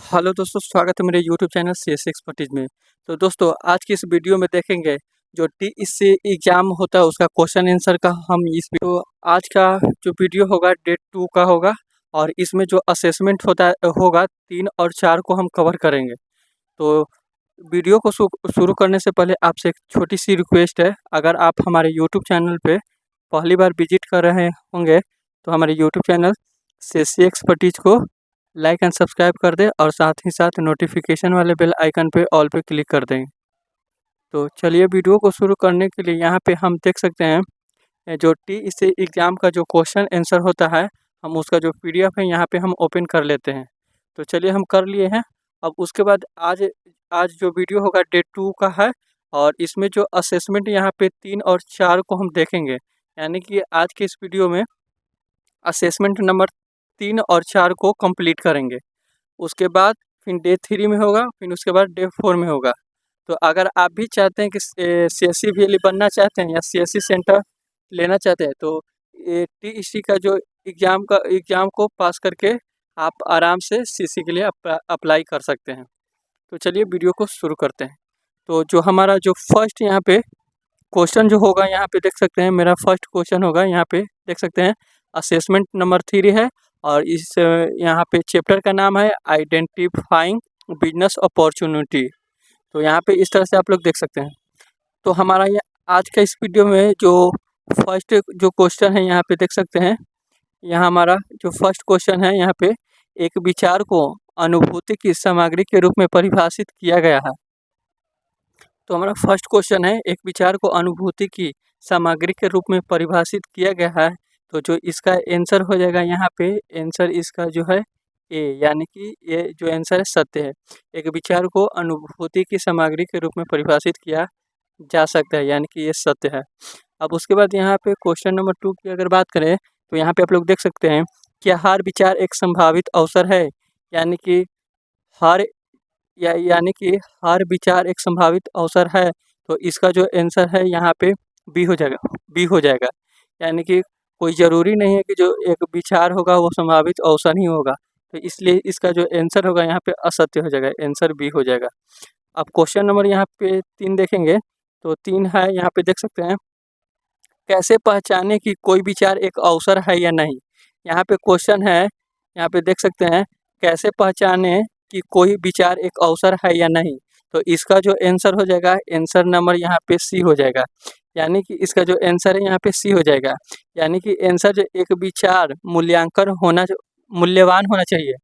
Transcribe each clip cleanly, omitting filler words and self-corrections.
Hello दोस्तों, स्वागत है मेरे यूट्यूब चैनल सीएस एक्सपर्टीज में। तो दोस्तों, आज की इस वीडियो में देखेंगे जो टीईसी एग्ज़ाम होता है उसका क्वेश्चन आंसर का हम इस वीडियो आज का जो वीडियो होगा डेट 2 का होगा। और इसमें जो असेसमेंट होता है होगा 3 और 4 को हम कवर करेंगे। तो वीडियो को शुरू करने से पहले आपसे एक छोटी सी रिक्वेस्ट है। अगर आप हमारे यूट्यूब चैनल पे पहली बार विजिट कर रहे होंगे तो हमारे यूट्यूब चैनल सीएस एक्सपर्टीज को लाइक एंड सब्सक्राइब कर दें और साथ ही साथ नोटिफिकेशन वाले बेल आइकन पे ऑल पे क्लिक कर दें। तो चलिए वीडियो को शुरू करने के लिए यहाँ पे हम देख सकते हैं जो टीईसी एग्ज़ाम का जो क्वेश्चन आंसर होता है हम उसका जो पीडीएफ है यहाँ पे हम ओपन कर लेते हैं। तो चलिए हम कर लिए हैं। अब उसके बाद आज आज जो वीडियो होगा डे 2 का है और इसमें जो असेसमेंट यहाँ पे 3 और 4 को हम देखेंगे। यानी कि आज के इस वीडियो में असेसमेंट नंबर 3 और 4 को कंप्लीट करेंगे। उसके बाद फिर डे 3 में होगा, फिर उसके बाद डे 4 में होगा। तो अगर आप भी चाहते हैं कि सीएससी वीएलई बनना चाहते हैं या सीएससी सेंटर लेना चाहते हैं तो ये टीईसी का जो एग्ज़ाम को पास करके आप आराम से सीसी के लिए अप्लाई कर सकते हैं। तो चलिए वीडियो को शुरू करते हैं। तो जो हमारा जो फर्स्ट यहाँ पे क्वेश्चन जो होगा यहाँ पे देख सकते हैं, मेरा फर्स्ट क्वेश्चन होगा यहाँ पे देख सकते हैं असेसमेंट नंबर 3 है। और इस यहाँ पे चैप्टर का नाम है आइडेंटिफाइंग बिजनेस अपॉर्चुनिटी। तो यहाँ पे इस तरह से आप लोग देख सकते हैं। तो हमारा ये आज का इस वीडियो में जो फर्स्ट जो क्वेश्चन है यहाँ पे देख सकते हैं। यहाँ हमारा जो फर्स्ट क्वेश्चन है यहाँ पे एक विचार को अनुभूति की सामग्री के रूप में परिभाषित किया गया है। तो हमारा फर्स्ट क्वेश्चन है एक विचार को अनुभूति की सामग्री के रूप में परिभाषित किया गया है। तो जो इसका आंसर हो जाएगा यहाँ पे आंसर इसका जो है ए, यानी कि ये जो आंसर है सत्य है। एक विचार को अनुभूति की सामग्री के रूप में परिभाषित किया जा सकता है, यानी कि ये सत्य है। अब उसके बाद यहाँ पे क्वेश्चन नंबर 2 की अगर बात करें तो यहाँ पे आप लोग देख सकते हैं क्या हर विचार एक संभावित अवसर है, यानी कि हर यानी कि हर विचार एक संभावित अवसर है। तो इसका जो आंसर है यहाँ पे बी हो जाएगा। यानी कि कोई ज़रूरी नहीं है कि जो एक विचार होगा वो संभावित अवसर ही होगा। तो इसलिए इसका जो आंसर होगा यहाँ पे असत्य हो जाएगा, आंसर बी हो जाएगा। अब क्वेश्चन नंबर यहाँ पे 3 देखेंगे तो 3 है, यहाँ पे देख सकते हैं कैसे पहचाने कि कोई विचार एक अवसर है या नहीं। यहाँ पे क्वेश्चन है, यहाँ पे देख सकते हैं कैसे पहचाने कि कोई विचार एक अवसर है या नहीं। तो इसका जो आंसर हो जाएगा आंसर नंबर यहाँ पे सी हो जाएगा। यानी कि इसका जो आंसर है यहाँ पे सी हो जाएगा। यानी कि आंसर जो एक विचार मूल्यवान होना चाहिए।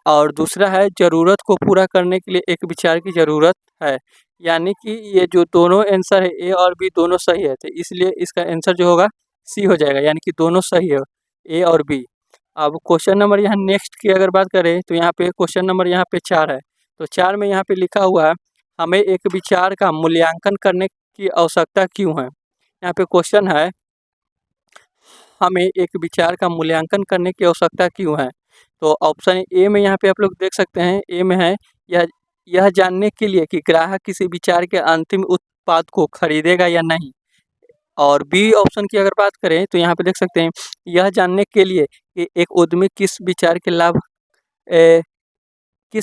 और दूसरा है ज़रूरत को पूरा करने के लिए एक विचार की ज़रूरत है। यानी कि ये जो दोनों आंसर है ए और बी दोनों सही है, तो इसलिए इसका आंसर जो होगा सी हो जाएगा, यानी कि दोनों सही है ए और बी। अब क्वेश्चन नंबर यहाँ नेक्स्ट की अगर बात करें तो यहाँ पे क्वेश्चन नंबर यहाँ पे 4 है। तो 4 में यहाँ पे लिखा हुआ है हमें एक विचार का मूल्यांकन करने की आवश्यकता क्यों है। यहाँ पे क्वेश्चन है हमें एक विचार का मूल्यांकन करने की आवश्यकता क्यों है। तो ऑप्शन ए में यहाँ पे आप लोग देख सकते हैं, ए में है यह जानने के लिए कि ग्राहक किसी विचार के अंतिम उत्पाद को खरीदेगा या नहीं। और बी ऑप्शन की अगर बात करें तो यहाँ पे देख सकते हैं यह जानने के लिए कि एक उद्यमी किस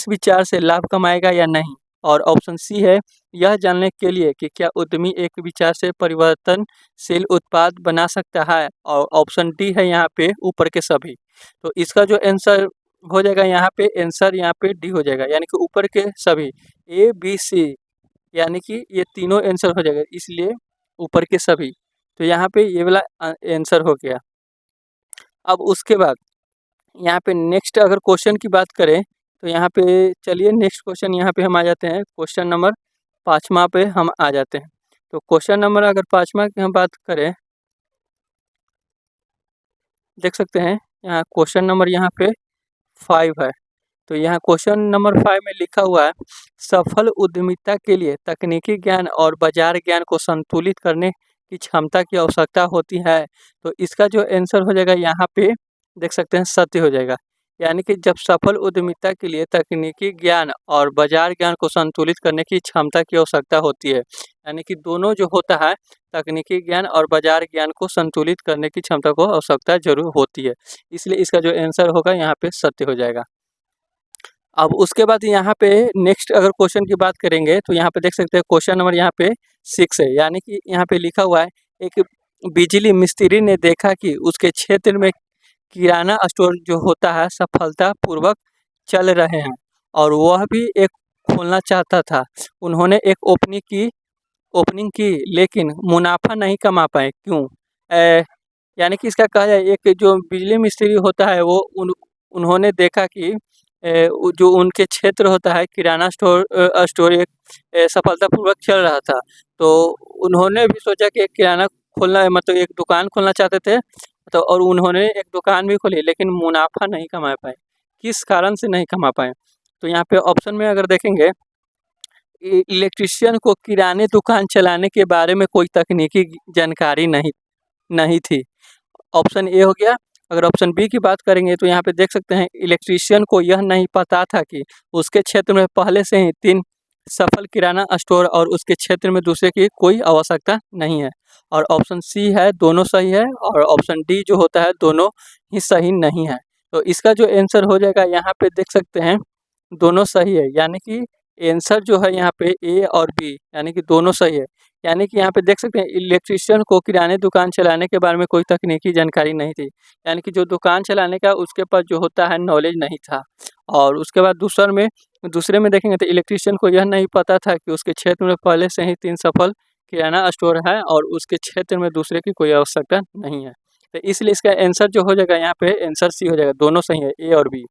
विचार से लाभ कमाएगा या नहीं। और ऑप्शन सी है यह जानने के लिए कि क्या उद्यमी एक विचार से परिवर्तनशील उत्पाद बना सकता है। और ऑप्शन डी है यहाँ पे ऊपर के सभी। तो इसका जो आंसर हो जाएगा यहाँ पे आंसर यहाँ पे डी हो जाएगा, यानी कि ऊपर के सभी ए बी सी, यानी कि ये तीनों आंसर हो जाएगा, इसलिए ऊपर के सभी। तो यहाँ पे ये वाला आंसर हो गया। अब उसके बाद यहाँ पे नेक्स्ट अगर क्वेश्चन की बात करें तो यहाँ पे चलिए नेक्स्ट क्वेश्चन यहाँ पे हम आ जाते हैं, क्वेश्चन नंबर 5वां पे हम आ जाते हैं। तो क्वेश्चन नंबर अगर 5वां की हम बात करें देख सकते हैं यहाँ क्वेश्चन नंबर यहाँ पे 5 है। तो यहाँ क्वेश्चन नंबर 5 में लिखा हुआ है सफल उद्यमिता के लिए तकनीकी ज्ञान और बाजार ज्ञान को संतुलित करने की क्षमता की आवश्यकता होती है। तो इसका जो आंसर हो जाएगा यहाँ पे देख सकते हैं सत्य हो जाएगा। यानी कि जब सफल उद्यमिता के लिए तकनीकी ज्ञान और बाजार ज्ञान को संतुलित करने की क्षमता की आवश्यकता होती है, यानी कि दोनों जो होता है तकनीकी ज्ञान और बाजार ज्ञान को संतुलित करने की क्षमता को आवश्यकता जरूर होती है, इसलिए इसका जो आंसर होगा यहाँ पे सत्य हो जाएगा। अब उसके बाद यहाँ पे नेक्स्ट अगर क्वेश्चन की बात करेंगे तो यहाँ पे देख सकते हैं क्वेश्चन नंबर यहाँ पे 6 है, यानी कि यहाँ पे लिखा हुआ है एक बिजली मिस्त्री ने देखा कि उसके क्षेत्र में किराना स्टोर जो होता है सफलतापूर्वक चल रहे हैं और वह भी एक खोलना चाहता था। उन्होंने एक ओपनिंग की लेकिन मुनाफा नहीं कमा पाए, क्यों? यानी कि इसका कहा जाए एक जो बिजली मिस्त्री होता है वो उन्होंने देखा कि जो उनके क्षेत्र होता है किराना स्टोर एक सफलतापूर्वक चल रहा था, तो उन्होंने भी सोचा कि एक किराना खोलना मतलब एक दुकान खोलना चाहते थे, तो और उन्होंने एक दुकान भी खोली लेकिन मुनाफा नहीं कमा पाए। किस कारण से नहीं कमा पाए? तो यहाँ पे ऑप्शन में अगर देखेंगे इलेक्ट्रीशियन को किराने दुकान चलाने के बारे में कोई तकनीकी जानकारी नहीं नहीं थी। ऑप्शन ए हो गया। अगर ऑप्शन बी की बात करेंगे तो यहाँ पे देख सकते हैं इलेक्ट्रीशियन को यह नहीं पता था कि उसके क्षेत्र में पहले से ही 3 सफल किराना स्टोर और उसके क्षेत्र में दूसरे की कोई आवश्यकता नहीं है। और ऑप्शन सी है दोनों सही है और ऑप्शन डी जो होता है दोनों ही सही नहीं है। तो इसका जो आंसर हो जाएगा यहाँ पे देख सकते हैं दोनों सही है, यानी कि आंसर जो है यहाँ पे ए और बी यानी कि दोनों सही है। यानी कि यहाँ पे देख सकते हैं इलेक्ट्रीशियन को किराने दुकान चलाने के बारे में कोई तकनीकी जानकारी नहीं थी, यानी कि जो दुकान चलाने का उसके पास जो होता है नॉलेज नहीं था। और उसके बाद दूसरे में देखेंगे तो इलेक्ट्रीशियन को यह नहीं पता था कि उसके क्षेत्र में पहले से ही 3 सफल किराना स्टोर है और उसके क्षेत्र में दूसरे की कोई आवश्यकता नहीं है। तो इसलिए इसका आंसर जो हो जाएगा यहाँ पे आंसर सी हो जाएगा, दोनों सही है ए और बी।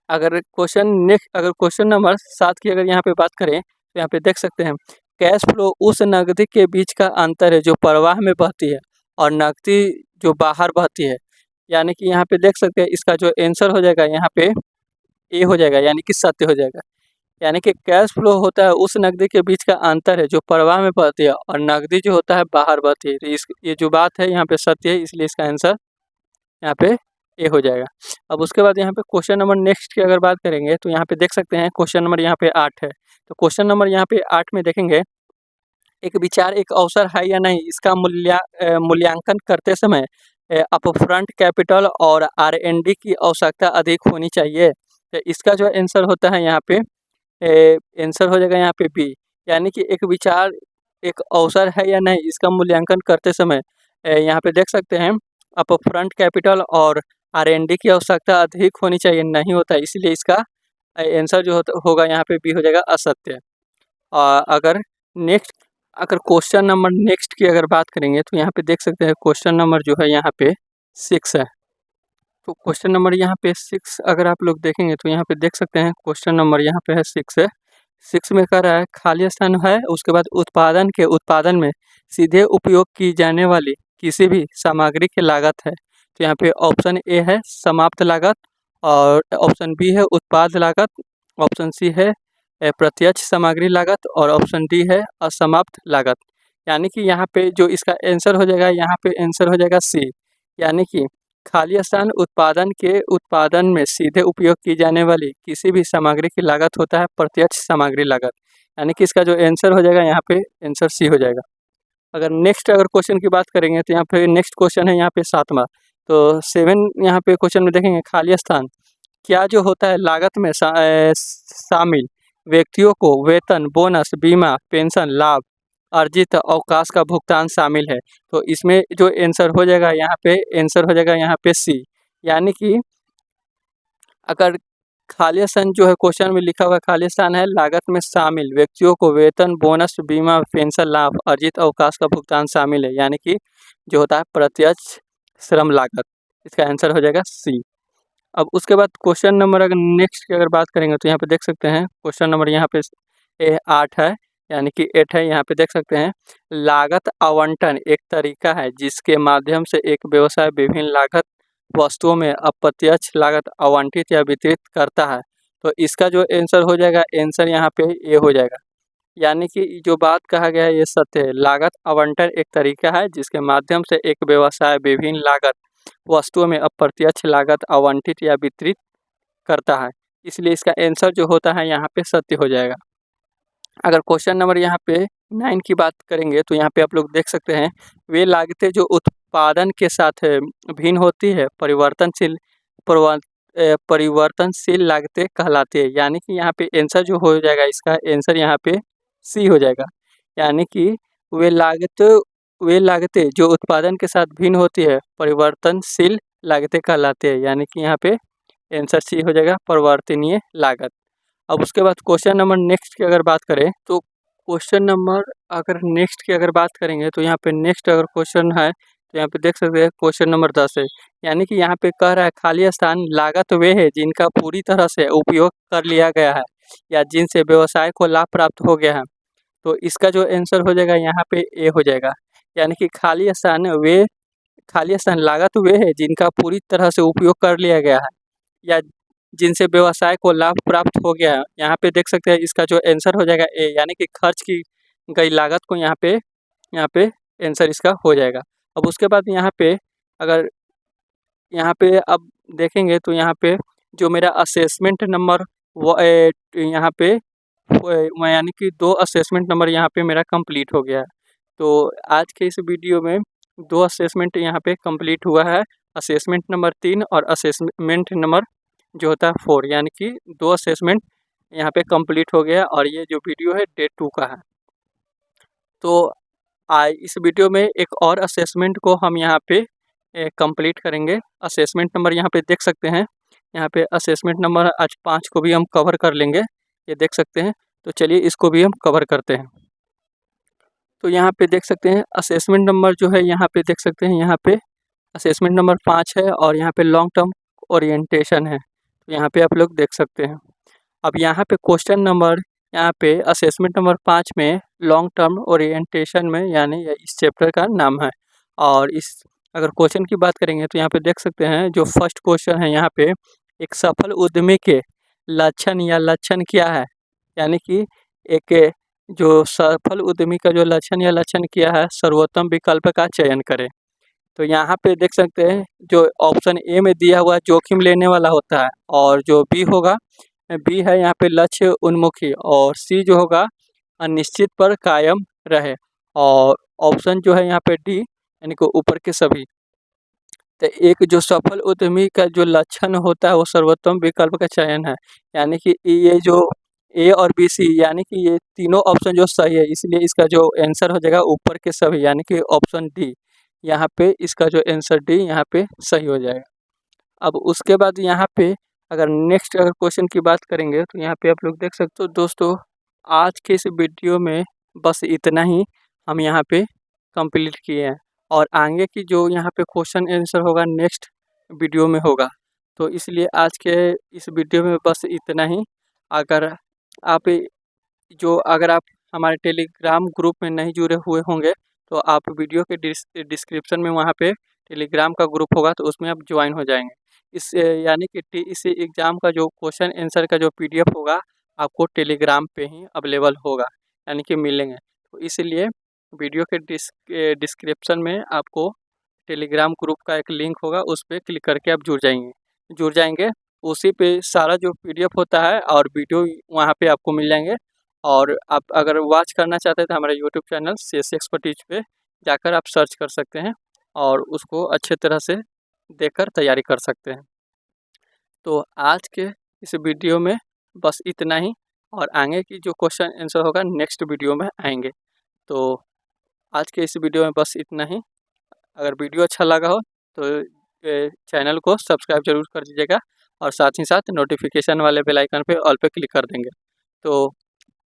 अगर क्वेश्चन नंबर 7 की अगर यहाँ पे बात करें तो यहाँ पे देख सकते हैं कैश फ्लो उस नकदी के बीच का अंतर है जो प्रवाह में बहती है और नकदी जो बाहर बहती है। यानी कि यहाँ पे देख सकते हैं इसका जो आंसर हो जाएगा यहाँ पे ए हो जाएगा, यानी कि सत्य हो जाएगा। यानी कि कैश फ्लो होता है उस नकदी के बीच का अंतर है जो प्रवाह में बहती है और नकदी जो होता है बाहर बहती है। तो ये जो बात है यहाँ पे सत्य है, इसलिए इसका आंसर यहाँ पे ए हो जाएगा। अब उसके बाद यहाँ पे क्वेश्चन नंबर नेक्स्ट की अगर बात करेंगे तो यहाँ पे देख सकते हैं क्वेश्चन नंबर यहाँ पे 8 है। तो क्वेश्चन नंबर यहाँ पे 8 में देखेंगे एक विचार एक अवसर है या नहीं, इसका मूल्यांकन करते समय अपफ्रंट कैपिटल और R&D की आवश्यकता अधिक होनी चाहिए। तो इसका जो आंसर होता है यहाँ पे आंसर हो जाएगा यहाँ पे बी, यानी कि एक विचार एक अवसर है या नहीं इसका मूल्यांकन करते समय यहाँ पे देख सकते हैं अपफ्रंट कैपिटल और R&D की आवश्यकता अधिक होनी चाहिए, नहीं होता है, इसलिए इसका आंसर जो होगा यहाँ पे बी हो जाएगा असत्य। अगर क्वेश्चन नंबर नेक्स्ट की अगर बात करेंगे तो यहाँ पे देख सकते हैं क्वेश्चन नंबर जो है यहाँ पे 6 है। तो क्वेश्चन नंबर यहाँ पे 6 अगर आप लोग देखेंगे तो यहाँ पे देख सकते हैं क्वेश्चन नंबर यहाँ पे है 6 है। 6 में कह रहा है खाली स्थान है, उसके बाद उत्पादन में सीधे उपयोग की जाने वाली किसी भी सामग्री की लागत है। तो यहाँ पे ऑप्शन ए है समाप्त लागत और ऑप्शन बी है उत्पाद लागत, ऑप्शन सी है प्रत्यक्ष सामग्री लागत और ऑप्शन डी है असमाप्त लागत। यानी कि यहाँ पे जो इसका आंसर हो जाएगा यहाँ पे आंसर हो जाएगा सी, यानी कि खाली स्थान उत्पादन में सीधे उपयोग की जाने वाली किसी भी सामग्री की लागत होता है प्रत्यक्ष सामग्री लागत। यानी कि इसका जो आंसर हो जाएगा यहाँ पे आंसर सी हो जाएगा। अगर क्वेश्चन की बात करेंगे तो यहाँ पे नेक्स्ट क्वेश्चन है यहाँ पे 7वां। तो 7 यहाँ पे क्वेश्चन में देखेंगे खाली स्थान क्या जो होता है लागत में शामिल व्यक्तियों को वेतन, बोनस, बीमा, पेंशन, लाभ, अर्जित अवकाश का भुगतान शामिल है। तो इसमें जो आंसर हो जाएगा यहाँ पे सी, यानी कि अगर खाली स्थान जो है क्वेश्चन में लिखा हुआ खाली स्थान है लागत में शामिल व्यक्तियों को वेतन, बोनस, बीमा, पेंशन, लाभ, अर्जित अवकाश का भुगतान शामिल है, यानी कि जो होता है प्रत्यक्ष श्रम लागत। इसका आंसर हो जाएगा सी। अब उसके बाद क्वेश्चन नंबर अगर नेक्स्ट की अगर बात करेंगे तो यहाँ पे देख सकते हैं क्वेश्चन नंबर यहाँ पे 8 है, यानी कि 8 है। यहाँ पे देख सकते हैं लागत आवंटन एक तरीका है जिसके माध्यम से एक व्यवसाय विभिन्न लागत वस्तुओं में अप्रत्यक्ष लागत आवंटित या वितरित करता है। तो इसका जो आंसर हो जाएगा आंसर यहाँ पे ए हो जाएगा, यानी कि जो बात कहा गया है ये सत्य है। लागत आवंटन एक तरीका है जिसके माध्यम से एक व्यवसाय विभिन्न लागत वस्तुओं में अप्रत्यक्ष लागत आवंटित या वितरित करता है, इसलिए इसका आंसर जो होता है यहाँ पे सत्य हो जाएगा। अगर क्वेश्चन नंबर यहाँ पे 9 की बात करेंगे तो यहाँ पे आप लोग देख सकते हैं वे लागतें जो उत्पादन के साथ भिन्न होती है परिवर्तनशील लागतें कहलाती है। यानी कि यहाँ पे आंसर जो हो जाएगा, इसका आंसर यहाँ पे सी हो जाएगा। यानी कि वे लागतें जो उत्पादन के साथ भिन्न होती है, परिवर्तनशील लागतें कहलाती है। यानी कि यहाँ पे आंसर सी हो जाएगा, परिवर्तनीय लागत। अब उसके बाद क्वेश्चन नंबर नेक्स्ट की अगर बात करें तो क्वेश्चन नंबर अगर नेक्स्ट की अगर बात करेंगे तो यहाँ पे नेक्स्ट अगर क्वेश्चन है तो यहाँ पे देख सकते हैं क्वेश्चन नंबर 10 है। यानी कि यहाँ पे कह रहा है खाली स्थान लागत वे है जिनका पूरी तरह से उपयोग कर लिया गया है या जिनसे व्यवसाय को लाभ प्राप्त हो गया है। तो इसका जो आंसर हो जाएगा यहाँ पे ए हो जाएगा। यानी कि खाली स्थान लागत वे है जिनका पूरी तरह से उपयोग कर लिया गया है या जिनसे व्यवसाय को लाभ प्राप्त हो गया है। यहाँ पे देख सकते हैं इसका जो आंसर हो जाएगा ए, यानी कि खर्च की गई लागत को यहाँ पे आंसर इसका हो जाएगा। अब उसके बाद यहाँ पे अगर यहाँ पे अब देखेंगे तो यहाँ पे जो मेरा असेसमेंट नंबर यहाँ पे यानी कि 2 असेसमेंट नंबर यहाँ पे मेरा कंप्लीट हो गया है। तो आज के इस वीडियो में 2 असेसमेंट यहाँ पे कंप्लीट हुआ है, असेसमेंट नंबर 3 और असेसमेंट नंबर जो होता है 4, यानी कि 2 असेसमेंट यहाँ पे कंप्लीट हो गया और ये जो वीडियो है डे 2 का है। तो इस वीडियो में एक और असेसमेंट को हम यहाँ पे कंप्लीट करेंगे। असेसमेंट नंबर यहाँ पे देख सकते हैं, यहाँ पे असेसमेंट नंबर आज 5 को भी हम कवर कर लेंगे, ये देख सकते हैं। तो चलिए इसको भी हम कवर करते हैं। तो यहाँ पे देख सकते हैं असेसमेंट नंबर जो है यहाँ पे देख सकते हैं, यहाँ पे असेसमेंट नंबर 5 है और यहाँ पे लॉन्ग टर्म ओरिएंटेशन है। तो यहाँ पे आप लोग देख सकते हैं। अब यहाँ पे क्वेश्चन नंबर यहाँ पे असेसमेंट नंबर 5 में लॉन्ग टर्म ओरिएंटेशन में यानी इस चैप्टर का नाम है। और इस अगर क्वेश्चन की बात करेंगे तो यहाँ पे देख सकते हैं जो फर्स्ट क्वेश्चन है यहाँ पे, एक सफल उद्यमी के लक्षण क्या है। यानी कि एक जो सफल उद्यमी का जो लक्षण क्या है, सर्वोत्तम विकल्प का चयन करें। तो यहाँ पे देख सकते हैं जो ऑप्शन ए में दिया हुआ जोखिम लेने वाला होता है और जो बी है यहाँ पे लक्ष्य उन्मुखी और सी जो होगा अनिश्चित पर कायम रहे और ऑप्शन जो है यहाँ पे डी यानी कि ऊपर के सभी। तो एक जो सफल उद्यमी का जो लक्षण होता है वो सर्वोत्तम विकल्प का चयन है। यानी कि ये जो ए और बी सी यानी कि ये तीनों ऑप्शन जो सही है, इसलिए इसका जो आंसर हो जाएगा ऊपर के सभी यानी कि ऑप्शन डी। यहाँ पे इसका जो आंसर डी यहाँ पे सही हो जाएगा। अब उसके बाद यहाँ पे अगर नेक्स्ट अगर क्वेश्चन की बात करेंगे तो यहाँ पे आप लोग देख सकते हो। दोस्तों आज के इस वीडियो में बस इतना ही हम यहाँ पे कंप्लीट किए हैं और आगे की जो यहाँ पे क्वेश्चन आंसर होगा नेक्स्ट वीडियो में होगा। तो इसलिए आज के इस वीडियो में बस इतना ही। अगर आप हमारे टेलीग्राम ग्रुप में नहीं जुड़े हुए होंगे तो आप वीडियो के डिस्क्रिप्शन में वहाँ पे टेलीग्राम का ग्रुप होगा तो उसमें आप ज्वाइन हो जाएंगे। यानी कि इस एग्ज़ाम का जो क्वेश्चन आंसर का जो PDF होगा आपको टेलीग्राम पे ही अवेलेबल होगा, यानी कि मिलेंगे। तो इसलिए वीडियो के डिस्क्रिप्शन में आपको टेलीग्राम ग्रुप का एक लिंक होगा, उस पर क्लिक करके आप जुड़ जाएंगे। उसी पे सारा जो PDF होता है और वीडियो वहाँ पे आपको मिल जाएंगे। और आप अगर वॉच करना चाहते हैं तो हमारे यूट्यूब चैनल CS एक्सपर्टीज पे जाकर आप सर्च कर सकते हैं और उसको अच्छे तरह से देखकर तैयारी कर सकते हैं। तो आज के इस वीडियो में बस इतना ही और आगे की जो क्वेश्चन आंसर होगा नेक्स्ट वीडियो में आएंगे। तो आज के इस वीडियो में बस इतना ही। अगर वीडियो अच्छा लगा हो तो चैनल को सब्सक्राइब जरूर कर दीजिएगा और साथ ही साथ नोटिफिकेशन वाले बेल आइकन पे ऑल पे क्लिक कर देंगे। तो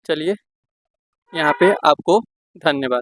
चलिए यहाँ पे आपको धन्यवाद।